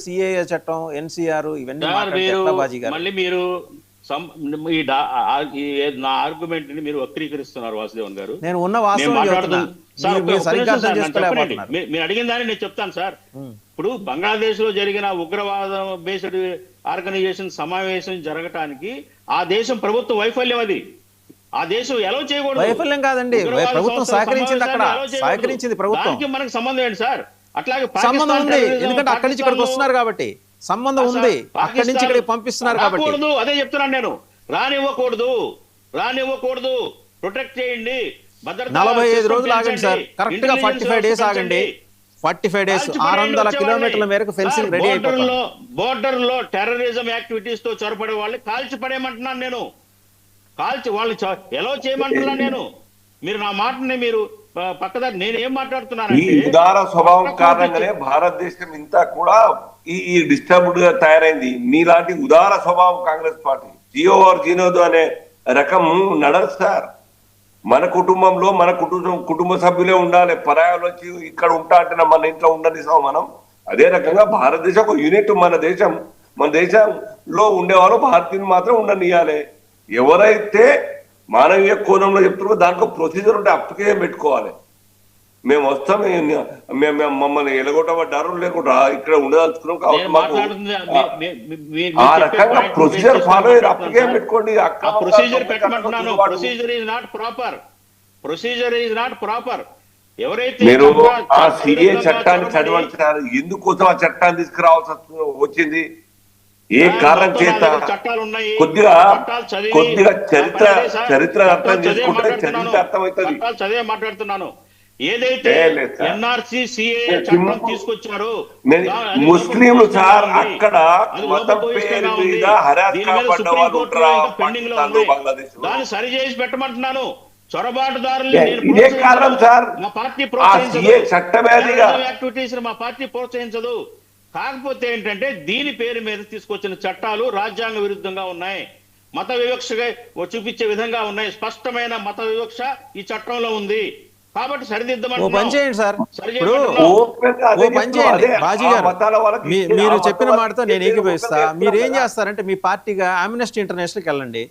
CAA చట్టం, NCR ఇవన్నీ sir మాట్లాడితే మీరు ఎట్లా బాజీ గారు? మళ్ళీ మీరు నా ఆర్గ్యుమెంట్ ని మీరు వక్రీకరిస్తున్నారు వాసుదేవన్ గారు. నేను ఉన్న వాస్తవం చెప్తున్నా. మీరు సరిగ్గా అర్థం చేసుకోలేకపోతున్నారు. మీరు అడిగిన దాన్ని నేను చెప్తాను సార్. ఇప్పుడు బంగ్లాదేశ్ లో జరిగిన ఉగ్రవాదం బేస్డ్ ఆర్గనైజేషన్ సమావేశం జరగటానికి ఆ దేశం ప్రభుత్వ వైఫల్యం అది. ఆ దేశం ఎలా చేయకూడదు. వైఫల్యం కాదండి, ప్రభుత్వం సహకరించింది. అక్కడ సహకరించింది ప్రభుత్వం. మనకు సంబంధం ఏంటి సార్? అట్లాగే సంబంధం ఉంది, ఎందుకంటే అక్కడి నుంచి ఇక్కడికి వస్తున్నారు కాబట్టి సంబంధం ఉంది. అక్కడి నుంచి ఇక్కడికి పంపిస్తున్నారు కాబట్టి అదే చెప్తున్నాను నేను. రానివ్వకూడదు, ప్రొటెక్ట్ చేయండి. 45 రోజులు ఆగండి సార్, కరెక్ట్ గా 45 డేస్ ఆగండి. 45 డేస్ 600 కిలోమీటర్ల మేరకు ఫెన్సింగ్ రెడీ అయిపోతుంది. బోర్డర్ లో టెర్రరిజం యాక్టివిటీస్ తో చొరబడే వాళ్ళని కాల్చి పడేయమంటున్నాను నేను. వాళ్ళు ఎలా చేయమంటున్నాను నేను. మీరు నా మాటని మీరు పక్కదారి నేను ఏం మాట్లాడుతున్నాను. ఈ ఉదార స్వభావం కారణంగానే భారతదేశం ఇంత కూడా ఈ డిస్టర్బ్డ్ గా తయారైంది. మీలాంటి ఉదార స్వభావం కాంగ్రెస్ పార్టీ జీనోదు అనే రకం నడరు సార్. మన కుటుంబంలో మన కుటుంబ సభ్యులే ఉండాలి. పరాయాలు వచ్చి ఇక్కడ ఉంటా అంటే మన ఇంట్లో ఉండనిస్తాం మనం. అదే రకంగా భారతదేశం ఒక యూనిట్. మన దేశంలో ఉండేవాళ్ళు భారతీయులు మాత్రం ఉండనియాలి. ఎవరైతే మానవీయ కోణంలో చెప్తున్నారో దాంట్లో ప్రొసీజర్ ఉంటే అప్లికేషన్ పెట్టుకోవాలి. మేము వస్తాం, మమ్మల్ని ఎలగొట్టబడ్డారు లేకుండా ఇక్కడ ఉండదలుచుకున్నాం ఆ రకంగా ప్రొసీజర్ ఫాలో అయ్యి అప్లికేషన్ పెట్టుకోండి. మీరు ఆ సిఏ చట్టాన్ని చదవండి. ఎందుకోసం ఆ చట్టాన్ని తీసుకురావాల్సి వచ్చింది? ఏ కారణం చేత? కొద్దిగా చరిత్ర అర్థం చేసుకుంటే చరిత్ర అర్థమవుతుంది. చదివే మాట్లాడుతున్నాను. ఏదైతే ఎన్ఆర్సీ సిఏ చట్టం తీసుకొచ్చారో ముస్లింలు సార్ అక్కడ మతం పేరు మీద పెండింగ్ లో ఉంది. దాన్ని సరి చేసి పెట్టమంటున్నాను. చొరబాటుదారులు ఇదే కారణం సార్. మా పార్టీ యాక్టివిటీస్ మా పార్టీ ప్రోత్సహించదు. కాకపోతే ఏంటంటే దీని పేరు మీద తీసుకొచ్చిన చట్టాలు రాజ్యాంగ విరుద్ధంగా ఉన్నాయి. మత వివక్షగా చూపించే విధంగా ఉన్నాయి. స్పష్టమైన మత వివక్ష ఈ చట్టంలో ఉంది. కాబట్టి సరిదిద్దమంటున్నాను సార్. బాజీ గారు, మీరు చెప్పిన మాటతో నేను ఏకీభవిస్తా. మీరు ఏం చేస్తారంటే మీ పార్టీగా ఆమ్నెస్టీ ఇంటర్నేషనల్కి వెళ్ళండి.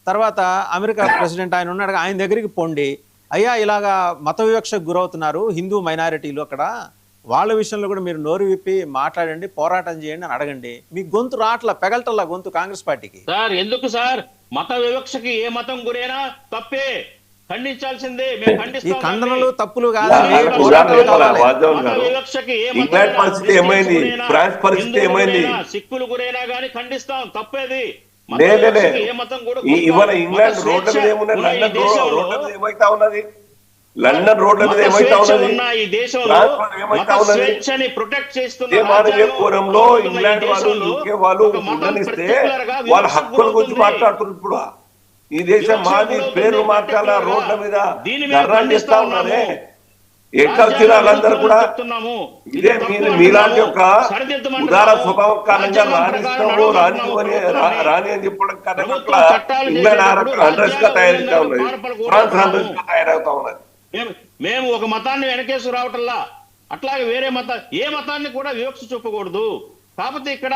తర్వాత అమెరికా ప్రెసిడెంట్ ఆయన ఉన్నాడు, ఆయన దగ్గరికి పోండి. అయ్యా ఇలాగా మత వివక్షకు గురవుతున్నారు హిందూ మైనారిటీలు, అక్కడ వాళ్ళ విషయంలో కూడా మీరు నోరు విప్పి మాట్లాడండి, పోరాటం చేయండి అని అడగండి. మీ గొంతు రాట్ల పెగల్టల్లా గొంతు కాంగ్రెస్ పార్టీకి. సార్ ఎందుకు సార్? మత వివక్షకి ఏ మతం గురైనా తప్పే, ఖండించాల్సిందే. ఈ ఖండనలు తప్పులు కాదు. సిక్కులు గురైనా గానీ ఖండిస్తాం, తప్పేది. ఏ మతం కూడా ఇంగ్లాండ్ రోడ్ల మీద ఏమైతా ఉన్నది, లండన్ రోడ్ల మీద ఏమైతా ఉన్నది, కోణంలో ఇంగ్లాండ్ వాళ్ళు యూకే వాళ్ళు ఉండనిస్తే వాళ్ళ హక్కుల గురించి మాట్లాడుతున్నారు. ఇప్పుడు ఈ దేశం మాది పేర్లు మార్చాల రోడ్ల మీద ధర్నాలు చేస్తా ఉన్నారే. ఎట్లా వచ్చిన వాళ్ళందరూ కూడా ఇదే మీలాంటి యొక్క ఉదార స్వభావం కారణంగా రాణిస్తాము రాణి అని చెప్పడం కారణంగా ఇంగ్లాండ్ అండ్రెస్ గా తయారవుతా ఉన్నది, ఫ్రాన్స్ అండ్రెస్ గా తయారవుతా ఉన్నది. మేము ఒక మతాన్ని వెనకేసు రావటంలా, అట్లాగే వేరే ఏ మతాన్ని కూడా వివక్ష చూపకూడదు. కాకపోతే ఇక్కడ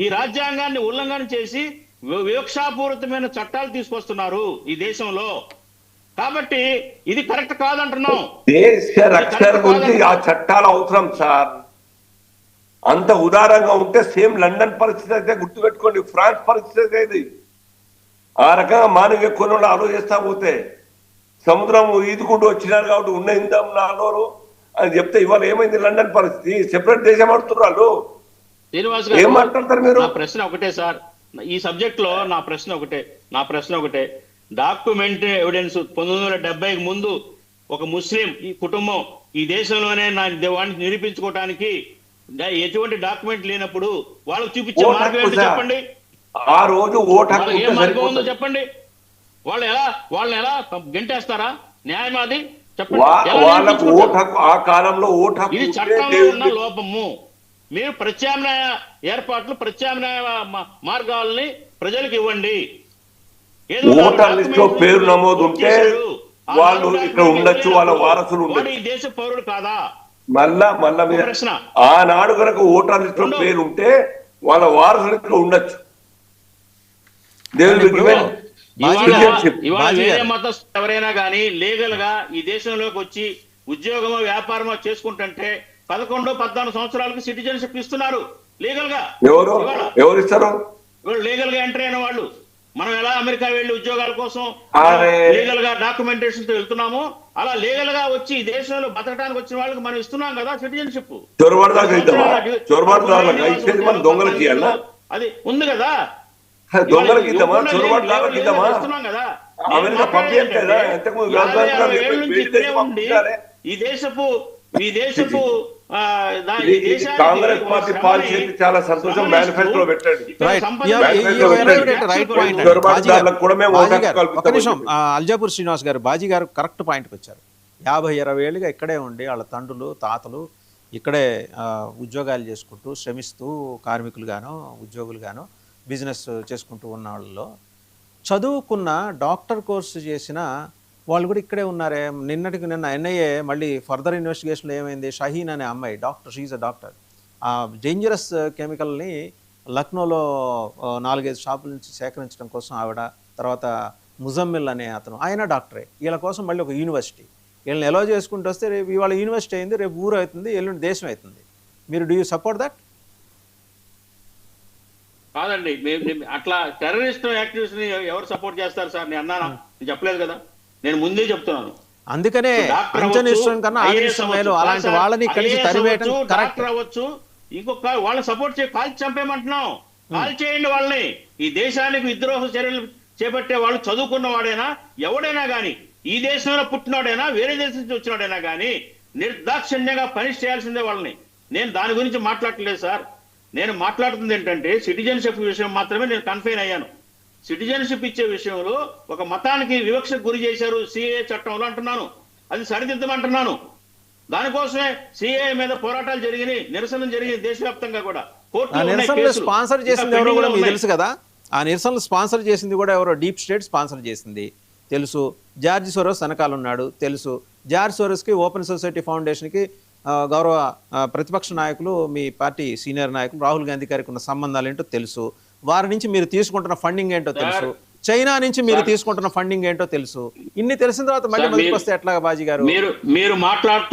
ఈ రాజ్యాంగాన్ని ఉల్లంఘన చేసి వివక్షాపూరితమైన చట్టాలు తీసుకొస్తున్నారు ఈ దేశంలో. కాబట్టి ఇది కరెక్ట్ కాదంటున్నాం. దేశ రక్షణ గురించి ఆ చట్టాలు అవసరం సార్. అంత ఉదారంగా ఉంటే సేమ్ లండన్ పరిస్థితి అయితే గుర్తుపెట్టుకోండి, ఫ్రాన్స్ పరిస్థితి అయితే ఆ రకంగా మానవీయ కోణంలో ఆలోచిస్తా పోతే సముద్రం ఈదుకుంటూ వచ్చినారు కాబట్టి ఉన్న ఇందాం నాలుగు అని చెప్తే ఇవాళ ఏమైంది లండన్ పరిస్థితి? సెపరేట్ దేశం ఆడుతున్నారు. ఏం మాట్లాడతారు మీరు? ప్రశ్న ఒకటే సార్, ఈ సబ్జెక్ట్ లో నా ప్రశ్న ఒకటే. డాక్యుమెంట్ ఎవిడెన్స్ 1970కి ముందు ఒక ముస్లిం ఈ కుటుంబం ఈ దేశంలోనే వాడిని నిరూపించుకోవటానికి ఎటువంటి డాక్యుమెంట్ లేనప్పుడు వాళ్ళకి చూపించే మార్గం ఏంటో చెప్పండి. ఆ రోజు ఏ మార్గం ఉందో చెప్పండి. వాళ్ళని ఎలా గెంటేస్తారా? న్యాయవాది చెప్పండి. ఇది చట్టంలో ఉన్న లోపము. మీరు ప్రత్యామ్నాయ ఏర్పాట్లు, ప్రత్యామ్నాయ మార్గాలని ప్రజలకు ఇవ్వండి. పేరు నమోదు ఉంటే వాళ్ళు ఇక్కడ ఉండొచ్చు, వాళ్ళ వారసులు ఉండొచ్చు. ఈ దేశ పౌరుడు కాదా? మళ్ళా ఒక ప్రశ్న. ఆనాడు కనుక ఓటర్ లిస్ట్ లో పేరు ఉంటే వాళ్ళ వారసులతో ఉండొచ్చు. ఇవాళ వేరే మతస్థులు ఎవరైనా కానీ లీగల్ గా ఈ దేశంలోకి వచ్చి ఉద్యోగమో వ్యాపారమో చేసుకుంటుంటే 11-14 సంవత్సరాలకు సిటిజన్షిప్ ఇస్తున్నారు లీగల్ గా. ఎవరు ఇస్తారు? లీగల్ గా ఎంటర్ అయిన వాళ్ళు. మనం ఎలా అమెరికా వెళ్లి ఉద్యోగాల కోసం లీగల్ గా డాక్యుమెంటేషన్ తో వెళ్తున్నామో అలా లీగల్ గా వచ్చి ఈ దేశంలో బతకడానికి వచ్చిన వాళ్ళకి మనం ఇస్తున్నాం కదా సిటిజన్షిప్. అది ఉంది కదా. దొంగలకి ఇద్దామా? ఇస్తున్నాం కదా. ఈ దేశపు కాంగ్రెస్ పార్టీ పాలసీ చాలా సంతోషం. మేనిఫెస్టోలో పెట్టండి. అల్జాపూర్ శ్రీనివాస్ గారు, బాజీ గారు కరెక్ట్ పాయింట్కి వచ్చారు. 50-20 ఏళ్ళుగా ఇక్కడే ఉండి వాళ్ళ తండ్రులు తాతలు ఇక్కడే ఉద్యోగాలు చేసుకుంటూ శ్రమిస్తూ కార్మికులుగానో ఉద్యోగులుగానో బిజినెస్ చేసుకుంటూ ఉన్న వాళ్ళలో చదువుకున్న డాక్టర్ కోర్సు చేసిన వాళ్ళు కూడా ఇక్కడే ఉన్నారే. నిన్న ఎన్ఐఏ మళ్ళీ ఫర్దర్ ఇన్వెస్టిగేషన్లో ఏమైంది, షహీన్ అనే అమ్మాయి డాక్టర్, షీఈ్ అ డాక్టర్, ఆ డేంజరస్ కెమికల్ని లక్నోలో 4-5 షాపుల నుంచి సేకరించడం కోసం ఆవిడ, తర్వాత ముజమ్మిల్ అనే అతను, ఆయన డాక్టరే. వీళ్ళ కోసం మళ్ళీ ఒక యూనివర్సిటీ. వీళ్ళని ఎలా చేసుకుంటూ వస్తే రేపు ఇవాళ యూనివర్సిటీ అయింది, రేపు ఊరు అవుతుంది, ఎల్లుండి దేశం అవుతుంది. మీరు డూ యూ సపోర్ట్ దట్? కాదండి, అట్లా టెర్రరిస్ట్ యాక్టివిటీస్ ని ఎవరు సపోర్ట్ చేస్తారు సార్? నేను అన్నానా? నేను చెప్పలేదు కదా, నేను ముందే చెప్తున్నాను. అందుకనే అలాంటి వాళ్ళని కలిసి తరివేయడం కరెక్ట్ అవ్వచ్చు. ఇంకొక వాళ్ళని సపోర్ట్ చేసి కాల్చి చంపేయమంటున్నాం. కాల్ చేయండి వాళ్ళని. ఈ దేశానికి విద్రోహ చర్యలు చేపట్టే వాళ్ళు చదువుకున్న వాడైనా ఎవడైనా కానీ, ఈ దేశంలో పుట్టినవాడైనా వేరే దేశం నుంచి వచ్చినాడైనా కానీ నిర్దాక్షిణ్యంగా పనిష్ చేయాల్సిందే వాళ్ళని. నేను దాని గురించి మాట్లాడలేదు సార్. నేను మాట్లాడుతుంది ఏంటంటే సిటిజన్షిప్ విషయం మాత్రమే నేను కన్ఫైన్ అయ్యాను. సిటిజన్షిప్ ఇచ్చే విషయంలో ఒక మతానికి వివక్షకు గురి చేశారు సిఏఏ చట్టంలో అంటున్నాను. అది సరిదిద్దమంటున్నాను. దానికోసమే సిఏఏ మీద పోరాటాలు జరిగినాయి, నిరసన జరిగింది దేశవ్యాప్తంగా కూడా. స్పాన్సర్ చేసింది ఎవరో కూడా మీకు తెలుసు కదా. ఆ నిరసనలు స్పాన్సర్ చేసింది కూడా ఎవరో డీప్ స్టేట్ స్పాన్సర్ చేసింది తెలుసు. జార్జ్ సోరోస్ వెనకాల ఉన్నాడు తెలుసు. జార్జ్ సోరోస్కి ఓపెన్ సొసైటీ ఫౌండేషన్కి గౌరవ ప్రతిపక్ష నాయకులు, మీ పార్టీ సీనియర్ నాయకులు రాహుల్ గాంధీ గారికి ఉన్న సంబంధాలు ఏంటో తెలుసు. వారి నుంచి మీరు తీసుకుంటున్న ఫండింగ్ ఏంటో తెలుసు. చైనా నుంచి మీరు తీసుకుంటున్న ఫండింగ్ ఏంటో తెలుసు. ఇన్ని తెలిసిన తర్వాత మళ్ళీ వస్తే ఎట్లాగా బాజీ గారు? మీరు మాట్లాడుతున్న